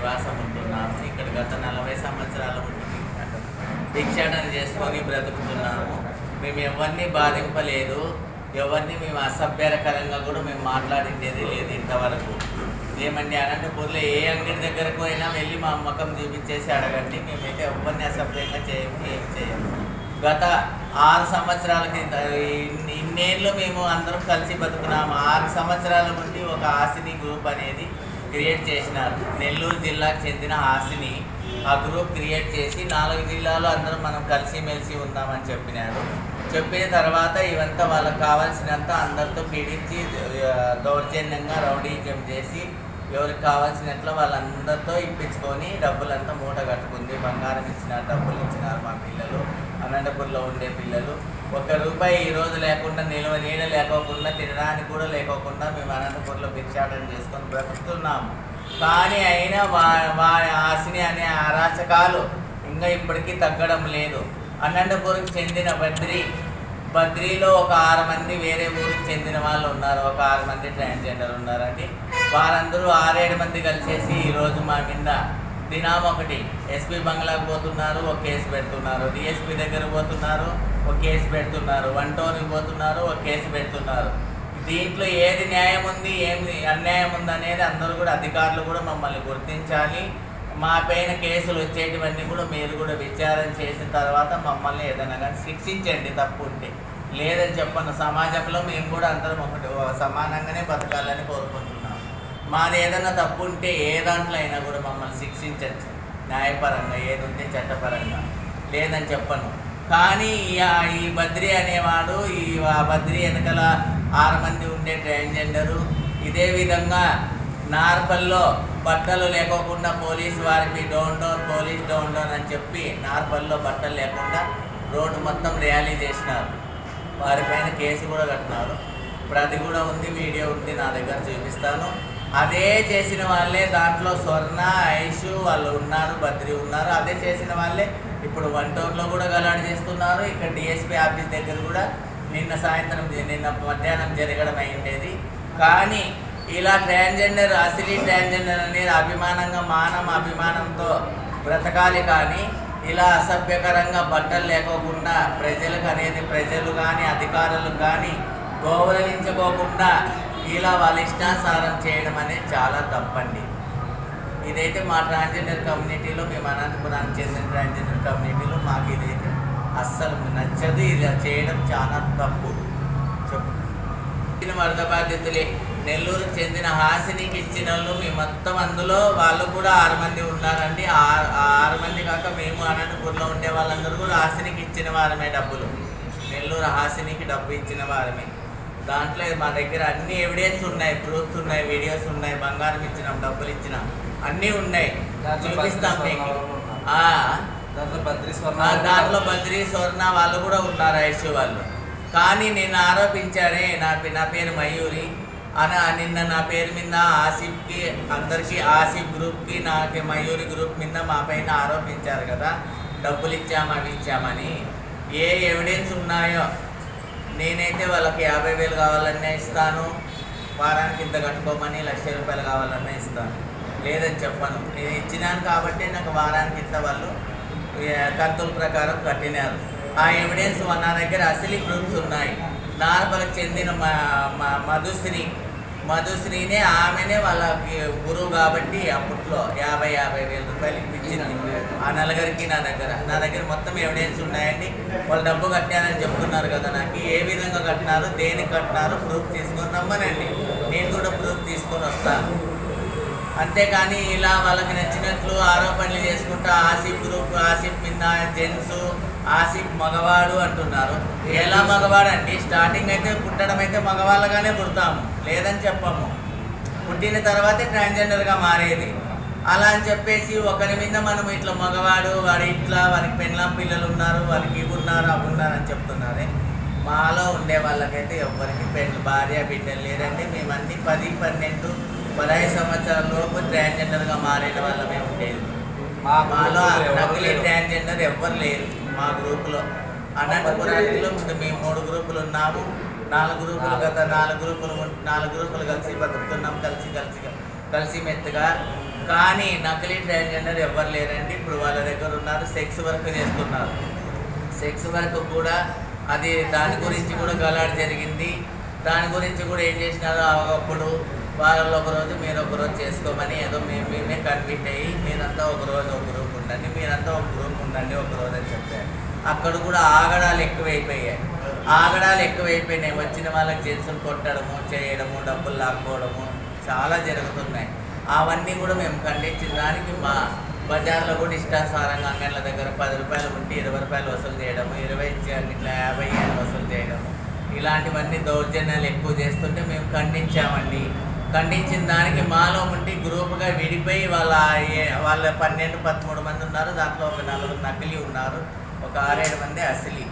నివాసం ఉంటున్నాము. ఇక్కడ గత 40 సంవత్సరాల నుండి భిక్షాటన చేసుకొని బ్రతుకుతున్నాము. మేము ఎవరిని బాధింపలేదు, ఎవరిని మేము అసభ్యకరంగా కూడా మేము మాట్లాడిండేది లేదు ఇంతవరకు. ఏమండి అనంతపూర్లో ఏ అంగడి దగ్గరకు అయినా వెళ్ళి మా అమ్మకం చూపించేసి అడగండి, మేమైతే ఎవరిని అసభ్యంగా చేయము, ఏమి చేయము. గత 6 సంవత్సరాల కింద ఇన్నేళ్ళు మేము అందరం కలిసి బతుకున్నాము. 6 సంవత్సరాల నుండి ఒక హాసిని గ్రూప్ అనేది క్రియేట్ చేసినారు. నెల్లూరు జిల్లాకు చెందిన హాసిని ఆ గ్రూప్ క్రియేట్ చేసి 4 జిల్లాలో అందరం మనం కలిసిమెలిసి ఉందామని చెప్పినారు. చెప్పిన తర్వాత ఇవంతా వాళ్ళకి కావాల్సినంత అందరితో పీడించి దౌర్జన్యంగా రౌడీజం చేసి ఎవరికి కావాల్సినట్లు వాళ్ళందరితో ఇప్పించుకొని డబ్బులంతా మూట కట్టుకుంది. బంగారం ఇచ్చినారు, డబ్బులు ఇచ్చినారు. మా పిల్లలు అనంతపూర్లో ఉండే పిల్లలు ₹1 ఈరోజు లేకుండా నిల్వ నీడ లేకోకుండా తినడానికి కూడా లేకోకుండా మేము అనంతపూర్లో భిక్షాటన చేసుకొని బ్రతుకుతున్నాము. కానీ అయినా హాసిని అనే అరాచకాలు ఇంకా ఇప్పటికీ తగ్గడం లేదు. అనంతపూర్కి చెందిన బద్రీలో ఒక 6 మంది వేరే ఊరికి చెందిన వాళ్ళు ఉన్నారు. ఒక 6 మంది ట్రాన్స్జెండర్ ఉన్నారండి. వారందరూ 6-7 మంది కలిసేసి ఈరోజు మా మీద దినం ఒకటి ఎస్పీ బంగ్లాకు పోతున్నారు, ఒక కేసు పెడుతున్నారు. డిఎస్పీ దగ్గర పోతున్నారు, ఒక కేసు పెడుతున్నారు. 1 టౌన్కి పోతున్నారు, ఒక కేసు పెడుతున్నారు. దీంట్లో ఏది న్యాయం ఉంది, ఏమి అన్యాయం ఉంది అనేది అందరూ కూడా అధికారులు కూడా మమ్మల్ని గుర్తించాలి. మా పైన కేసులు వచ్చేటివన్నీ కూడా మీరు కూడా విచారణ చేసిన తర్వాత మమ్మల్ని ఏదైనా కానీ శిక్షించండి తప్పు ఉంటే. లేదని చెప్పను, సమాజంలో మేము కూడా అందరం ఒకటి సమానంగానే బతకాలని కోరుకుంటున్నాం. మాది ఏదైనా తప్పు ఉంటే ఏ దాంట్లో అయినా కూడా మమ్మల్ని శిక్షించచ్చు, న్యాయపరంగా ఏది ఉంటే చట్టపరంగా. లేదని చెప్పను. కానీ ఈ బద్రి అనేవాడు ఆ బద్రి వెనకాల 6 మంది ఉండే ట్రాన్స్జెండరు ఇదే విధంగా నార్పల్లో బట్టలు లేకోకుండా పోలీసు వారికి డౌన్ పోలీస్ డౌన్ అని చెప్పి నార్పల్లో బట్టలు లేకుండా రోడ్డు మొత్తం ర్యాలీ చేసినారు. వారిపైన కేసు కూడా కట్టినారు. ఇప్పుడు అది కూడా ఉంది, వీడియో ఉంది, నా దగ్గర చూపిస్తాను. అదే చేసిన వాళ్ళే దాంట్లో స్వర్ణ, ఐషు వాళ్ళు ఉన్నారు, బద్రి ఉన్నారు. అదే చేసిన వాళ్ళే ఇప్పుడు 1 టౌన్లో కూడా గలాడు చేస్తున్నారు. ఇక్కడ డిఎస్పీ ఆఫీస్ దగ్గర కూడా నిన్న మధ్యాహ్నం జరగడం అయిండేది. కానీ ఇలా ట్రాన్స్జెండర్ అసలీ ట్రాన్స్జెండర్ అనేది అభిమానంగా అభిమానంతో బ్రతకాలి. కానీ ఇలా అసభ్యకరంగా బట్టలు లేకోకుండా ప్రజలు కానీ అధికారులకు కానీ గౌరవించుకోకుండా ఇలా వాళ్ళ ఇష్టానుసారం చేయడం అనేది చాలా తప్పండి. ఇదైతే మా ట్రాన్స్జెండర్ కమ్యూనిటీలో, మేము అనంతపురానికి చెందిన ట్రాన్స్జెండర్ కమ్యూనిటీలో మాకు ఇదైతే అస్సలు నచ్చదు. ఇలా చేయడం చాలా తప్పు. వరద బాధితులే నెల్లూరుకు చెందిన హాసినికి ఇచ్చిన వాళ్ళు మేము మొత్తం అందులో వాళ్ళు కూడా 6 మంది ఉన్నారండి. 6 మంది కాక మేము అనంతపూర్లో ఉండే వాళ్ళందరూ కూడా హాసినికి ఇచ్చిన వారమే. డబ్బులు నెల్లూరు హాసినికి డబ్బు ఇచ్చిన వారమే. దాంట్లో మా దగ్గర అన్ని ఎవిడెన్స్ ఉన్నాయి, ప్రూఫ్స్ ఉన్నాయి, వీడియోస్ ఉన్నాయి. బంగారం ఇచ్చినాం, డబ్బులు ఇచ్చినాం, అన్నీ ఉన్నాయి, చూపిస్తాం మీకు. దాంట్లో బద్రీ స్వర్ణ వాళ్ళు కూడా ఉన్నారు, ఐషు వాళ్ళు. కానీ నిన్న ఆరోపించారే నా పేరు మయూరి నిన్న నా పేరు మీద ఆసిఫ్కి అందరికీ ఆసిఫ్ గ్రూప్కి నాకు మయూరి గ్రూప్ మీద మా పైన ఆరోపించారు కదా, డబ్బులు ఇచ్చాము అవి ఇచ్చామని. ఏ ఎవిడెన్స్ ఉన్నాయో నేనైతే వాళ్ళకి 50,000 కావాలన్నా ఇస్తాను, వారానికి ఇంత కట్టుకోమని ₹1,00,000 కావాలన్నా ఇస్తాను. లేదని చెప్పను. నేను ఇచ్చినాను కాబట్టి నాకు వారానికి ఇంత వాళ్ళు కంతుల ప్రకారం కట్టినారు. ఆ ఎవిడెన్స్ నా దగ్గర అసలీ ప్రూఫ్స్ ఉన్నాయి. నార్పలకు చెందిన మధుశ్రీనే ఆమెనే వాళ్ళకి గురువు కాబట్టి అప్పట్లో ₹50,000 ఇప్పించింది ఆ నలుగురికి. నా దగ్గర మొత్తం ఎవిడెన్స్ ఉన్నాయండి. వాళ్ళు డబ్బు కట్టారని చెప్తున్నారు కదా. నాకు ఏ విధంగా కట్టినారు, దేనికి కట్టినారు ప్రూఫ్ తీసుకొని రమ్మనండి, నేను కూడా ప్రూఫ్ తీసుకొని వస్తాను. అంతేకాని ఇలా వాళ్ళకి నచ్చినట్లు ఆరోపణలు చేసుకుంటూ ఆసిఫ్ మీద జెంట్స్, ఆసిఫ్ మగవాడు అంటున్నారు. ఎలా మగవాడు అండి? స్టార్టింగ్ అయితే పుట్టడం అయితే మగవాళ్ళగానే పుడతాము, లేదని చెప్పము. పుట్టిన తర్వాతే ట్రాన్స్జెండర్గా మారేది. అలా అని చెప్పేసి ఒకరి మీద మనం ఇట్లా మగవాడు, వాడు ఇట్లా, వారికి పెళ్ళాం పిల్లలు ఉన్నారు, వారికి ఇవి ఉన్నారు అవి ఉన్నారు అని చెప్తున్నారే. మాలో ఉండే వాళ్ళకైతే ఎవరికి భార్య బిడ్డలు లేదండి. మేమన్నీ 10, 12, 15 సంవత్సరాల లోపు ట్రాన్స్జెండర్గా మారేట వాళ్ళమే ఉండేది. మాలో నకిలీ ట్రాన్స్జెండర్ ఎవ్వరు లేరు మా గ్రూపులో. అనంతపురానికి మేము 3 గ్రూపులు ఉన్నాము. 4 గ్రూపులు గత 4 గ్రూపులు కలిసి బతుకుతున్నాం, కలిసి మెత్తగా. కానీ నకిలీ ట్రాన్స్జెండర్ ఎవరు లేరండి. ఇప్పుడు వాళ్ళ దగ్గర ఉన్నారు, సెక్స్ వర్క్ చేస్తున్నారు. సెక్స్ వర్క్ కూడా అది దాని గురించి కూడా గలాడ్ జరిగింది. దాని గురించి కూడా ఏం చేసినారో అప్పుడు వాళ్ళు ఒకరోజు మీరు ఒకరోజు చేసుకోమని ఏదో మేమే కన్విట్ అయ్యి మీరంతా ఒకరోజు ఒక గ్రూప్ ఉండండి, మీరంతా ఒక గ్రూప్ ఉండండి ఒకరోజు అని చెప్పారు. అక్కడ కూడా ఆగడాలు ఎక్కువైపోయాయి. వచ్చిన వాళ్ళకి జెంట్స్ని కొట్టడము, చేయడము, డబ్బులు లాక్కోవడము చాలా జరుగుతున్నాయి. అవన్నీ కూడా మేము ఖండించిన దానికి మా బజార్లో కూడా ఇష్టానుసారంగా అంగన్ల దగ్గర 10 రూపాయలు ఉంటే 20 రూపాయలు వసూలు చేయడము, 20 ఇట్లా 50 అని వసూలు చేయడము, ఇలాంటివన్నీ దౌర్జన్యాలు ఎక్కువ చేస్తుంటే మేము ఖండించామండి. ఖండించిన దానికి మాలో ఉండి గ్రూప్గా విడిపోయి వాళ్ళ 12-13 మంది ఉన్నారు. దాంట్లో ఒక 4 నకిలీ ఉన్నారు, ఒక 6-7 మంది అసలీ.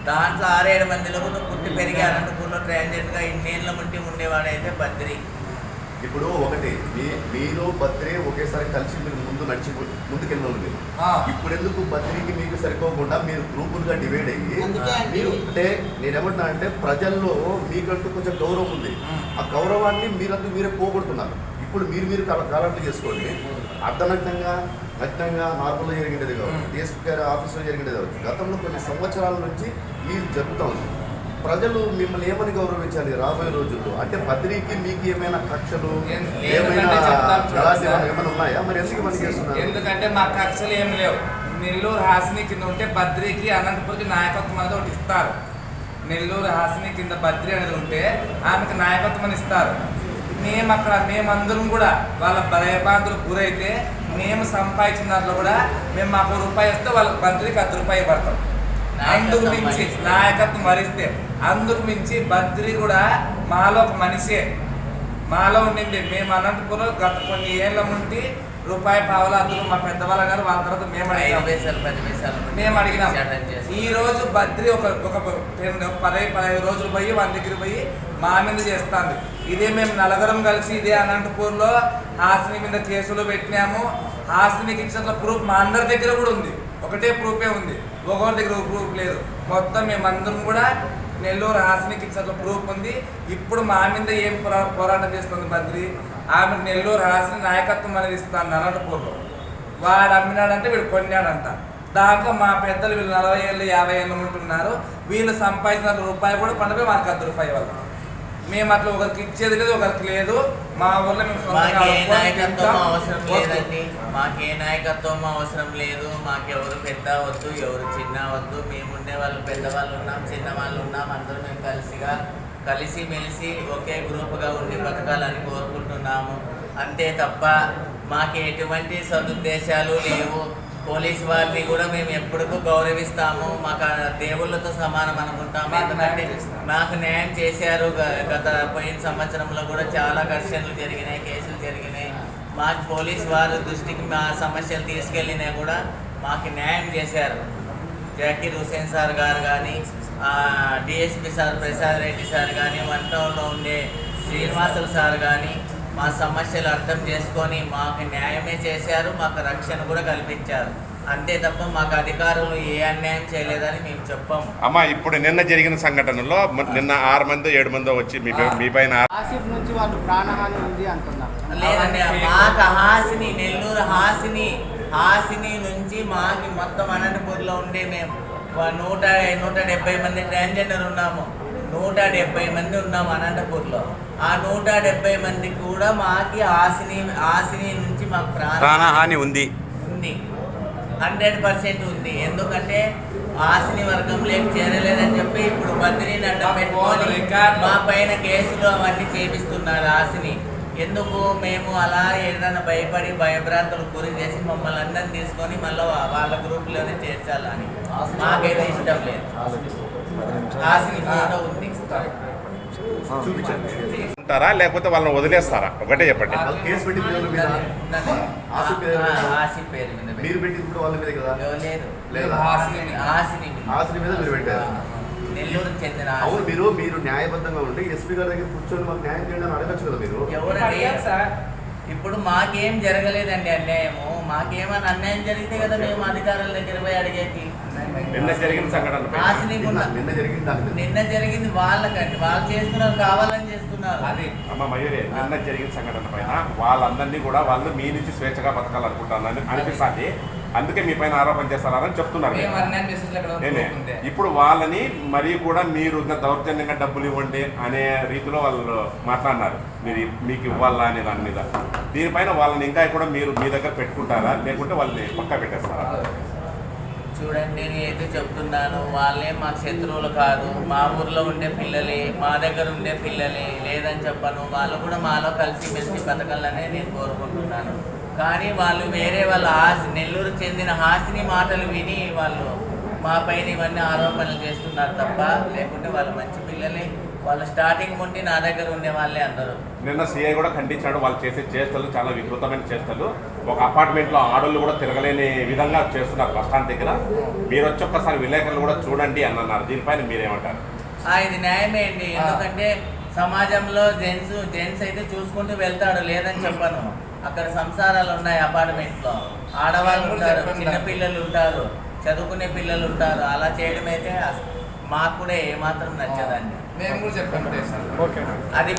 దాంట్లో 6-7 మందిలో కూడా పుట్టి పెరిగి అనంతపూర్లో ట్రాన్స్జెండర్గా ఇన్నేళ్ళ ఉండి ఉండేవాడైతే బద్రి. ఇప్పుడు ఒకటి మీరు బద్రి ఒకేసారి కలిసి మీరు ముందుకెళ్ళాలి మీరు. ఇప్పుడు ఎందుకు బద్రికి మీకు సరిపోకుండా మీరు గ్రూపులుగా డివైడ్ అయ్యి మీరు అంటే నేనేమంటున్నా అంటే ప్రజల్లో మీకంటూ కొంచెం గౌరవం ఉంది. ఆ గౌరవాన్ని మీరంతా మీరే పోగొడుతున్నారు. ఇప్పుడు మీరు కాలంలో చేసుకోండి. అర్ధనగ్నంగా నార్మల్గా జరిగినది కావచ్చు, డిఎస్పీ గారి ఆఫీసులో జరిగినది కావచ్చు, గతంలో కొన్ని సంవత్సరాల నుంచి ఇది జరుగుతూ ఉంది. ప్రజలు మిమ్మల్ని ఏమని గౌరవించాలి రాబోయే రోజుల్లో? అంటే బద్రికి మీకు ఏమైనా కక్షలు ఏమైనా ఉన్నాయా? మరి ఎందుకు పని చేస్తున్నారు? ఎందుకంటే మా కక్షలు ఏమి లేవు. నెల్లూరు హాసిని కింద ఉంటే బద్రికి అనంతపురికి నాయకత్వం అనేది ఒకటి ఇస్తారు. నెల్లూరు హాసిని కింద బద్రి అనేది ఉంటే ఆమెకు నాయకత్వం అని ఇస్తారు. మేమందరం కూడా వాళ్ళ భయబాంతులకు గురైతే మేము సంపాదించిన దాంట్లో కూడా మేము మాకు రూపాయి వస్తే వాళ్ళకి బద్రికి 10 రూపాయలు పడతాం. అందుకు మించి నాయకత్వం వరిస్తే అందుకు మించి బద్రి కూడా మాలో ఒక మనిషే, మాలో ఉండింది. మేము అనంతపురం గత కొన్ని ఏళ్ళ నుండి రూపాయి పావులు అందులో మా పెద్దవాళ్ళ గారు వాళ్ళ తర్వాత మేము అడిగినాం. ఈ రోజు బద్రి ఒక 10-15 రోజులు పోయి వాళ్ళ దగ్గర పోయి మా మీద చేస్తాంది. ఇదే మేము నలుగురం కలిసి ఇదే అనంతపూర్లో హాసిని మీద కేసులు పెట్టినాము. హాసినికి ఇచ్చిన ప్రూఫ్ మా అందరి దగ్గర కూడా ఉంది. ఒకటే ప్రూఫే ఉంది, ఒకరి దగ్గర ప్రూఫ్ లేదు. మొత్తం మేమందరం కూడా నెల్లూరు హాసినికి ఇచ్చిన ప్రూఫ్ ఉంది. ఇప్పుడు మా మీద ఏం పోరాటం చేస్తుంది బద్రి, ఆమె నెల్లూరు హాసిని నాయకత్వం అనేది ఇస్తుంది అనంతపూర్లో. వాడు అమ్మినాడంటే వీడు కొన్నాడంట. దాంట్లో మా పెద్దలు వీళ్ళు 40 ఏళ్ళు 50 ఏళ్ళు ఉంటున్నారు. వీళ్ళు సంపాదించిన రూపాయి కూడా పండుగ మాకు 10 రూపాయలు వాళ్ళు. మేము అట్లా ఒకరికి ఇచ్చేది లేదు, ఒకరికి లేదు. మా ఊళ్ళో మేము మాకే నాయకత్వం అవసరం లేదు. మాకెవరు పెద్ద వద్దు, ఎవరు చిన్న వద్దు. మేము ఉండే వాళ్ళు పెద్దవాళ్ళు ఉన్నాం, చిన్నవాళ్ళు ఉన్నాం. అందరూ మేము కలిసి మెలిసి ఒకే గ్రూప్గా ఉండి బతకాలని కోరుకుంటున్నాము. అంతే తప్ప మాకు ఎటువంటి సదుద్దేశాలు లేవు. పోలీసు వారిని కూడా మేము ఎప్పటికూ గౌరవిస్తాము. మాకు దేవుళ్ళతో సమానం అనుకుంటాము. ఎందుకంటే మాకు న్యాయం చేశారు. పోయిన సంవత్సరంలో కూడా చాలా ఘర్షణలు జరిగినాయి, కేసులు జరిగినాయి. మాకు పోలీసు వారి దృష్టికి మా సమస్యలు తీసుకెళ్ళినా కూడా మాకు న్యాయం చేశారు. జాకీర్ హుసేన్ సార్ గారు కానీ, DSP sir Prasad Reddy sir కానీ, 1 టౌన్లో ఉండే శ్రీనివాసులు సార్ కానీ మా సమస్యలు అర్థం చేసుకొని మాకు న్యాయమే చేశారు. మాకు రక్షణ కూడా కల్పించారు. అంతే తప్ప మాకు అధికారులు ఏ అన్యాయం చేయలేదని మేము చెప్పాము. అమ్మా, ఇప్పుడు నిన్న జరిగిన సంఘటనలో నిన్న 6 మందో 7 మందో వచ్చి మీ పైన నుంచి వాళ్ళు ప్రాణహాని ఉంది అంటున్నారు. లేదండి, మాకు హాసిని నెల్లూరు హాసిని నుంచి మాకు మొత్తం అనంతపూర్లో ఉండే మేము 170 మంది ట్రాన్స్జెండర్ ఉన్నాము. 170 మంది ఉన్నాము అనంతపూర్లో. ఆ 170 మంది కూడా మాకి హాసిని నుంచి మాకు ప్రాణహాని ఉంది 100% ఉంది. ఎందుకంటే హాసిని వర్గంలోకి చేరలేదని చెప్పి ఇప్పుడు బద్రీని అడ్డం పెట్టుకొని మా పైన కేసులు అవన్నీ చేపిస్తున్నారు. హాసిని ఎందుకు మేము అలా ఏదైనా భయపడి భయభ్రాంతులకు గురి చేసి మమ్మల్ని అందరిని తీసుకొని మళ్ళీ వాళ్ళ గ్రూప్లోనే చేర్చాలని మాకైతే ఇష్టం లేదు. హాసిని ఫోటో ఉంది, ఉంటారా లేకపోతే వాళ్ళని వదిలేస్తారా? ఒకటే చెప్పండి. కేసు పెట్టి మీరు పెట్టింది వాళ్ళ మీద కదా? లేదు, హాసిని మీద మీరు పెట్టారు. నెల్లూరు చెందిన మీరు న్యాయబద్ధంగా ఉండి ఎస్పీ గారి దగ్గర కూర్చొని మాకు న్యాయం చేయండి అని అడగచ్చు కదా మీరు. ఇప్పుడు మాకేం జరగలేదండి అన్యాయము. మాకేమైనా అన్యాయం జరిగితే కదా మేము అధికారుల దగ్గర పోయి అడిగేది. నిన్న జరిగిన సంఘటన ఆశని నిన్న జరిగింది వాళ్ళకండి, వాళ్ళు చేస్తున్నారు, కావాలని చేస్తున్నారు. అది అమ్మ మయూరి, నిన్న జరిగిన సంఘటన పైన వాళ్ళందరినీ కూడా వాళ్ళు మీ నుంచి స్వేచ్ఛగా బతకాలనుకుంటారని అనిపిస్తుంది, అందుకే మీ పైన ఆరోపణ చేస్తారని చెప్తున్నారు. మేము అన్యాయం మెసేజ్లు ఎక్కడ నేనే పోతుందే. ఇప్పుడు వాళ్ళని మరీ కూడా మీరు ఇంకా దౌర్జన్యంగా డబ్బులు ఇవ్వండి అనే రీతిలో వాళ్ళు మాట్లాడినారు, మీకు ఇవ్వాలా అనే దాని మీద. దీనిపైన వాళ్ళని ఇంకా కూడా మీరు మీ దగ్గర పెట్టుకుంటారా, లేకుంటే వాళ్ళని పక్కా పెట్టేస్తారా? చూడండి, నేను అయితే చెప్తున్నాను, వాళ్ళే మా శత్రువులు కాదు, మా ఊర్లో ఉండే పిల్లలే, మా దగ్గర ఉండే పిల్లలే, లేదని చెప్పను. వాళ్ళు కూడా మాలో కలిసి మెలిసి బతకాలనే నేను కోరుకుంటున్నాను. కానీ వాళ్ళు వేరే వాళ్ళ నెల్లూరు చెందిన హాసిని మాటలు విని వాళ్ళు మా పైన ఇవన్నీ ఆరోపణలు చేస్తున్నారు తప్ప, లేకుంటే వాళ్ళు మంచి పిల్లలే. వాళ్ళు స్టార్టింగ్ నుండి నా దగ్గర ఉండే వాళ్ళే అందరూ. నిన్న సిఐ కూడా ఖండించాడు, వాళ్ళు చేసే చేష్టలు చాలా వికృతమైన చేష్టలు. ఒక అపార్ట్మెంట్లో ఆడోళ్ళు కూడా తిరగలేని విధంగా చేస్తున్నారు బస్ స్టాండ్ దగ్గర. మీరు వచ్చి ఒక్కసారి విలేకరులు కూడా చూడండి అని అన్నారు. దీనిపైన మీరేమంటారు? ఇది న్యాయమే అండి, ఎందుకంటే సమాజంలో జెంట్స్ అయితే చూసుకుంటూ వెళ్తాడు, లేదని చెప్పను. అక్కడ సంసారాలు ఉన్నాయి అపార్ట్మెంట్లో, ఆడవాళ్ళు ఉంటారు, చిన్న పిల్లలు ఉంటారు, చదువుకునే పిల్లలు ఉంటారు. అలా చేయడం అయితే మాకు కూడా ఏమాత్రం నచ్చదండి. మేము కూడా చెప్పాను అది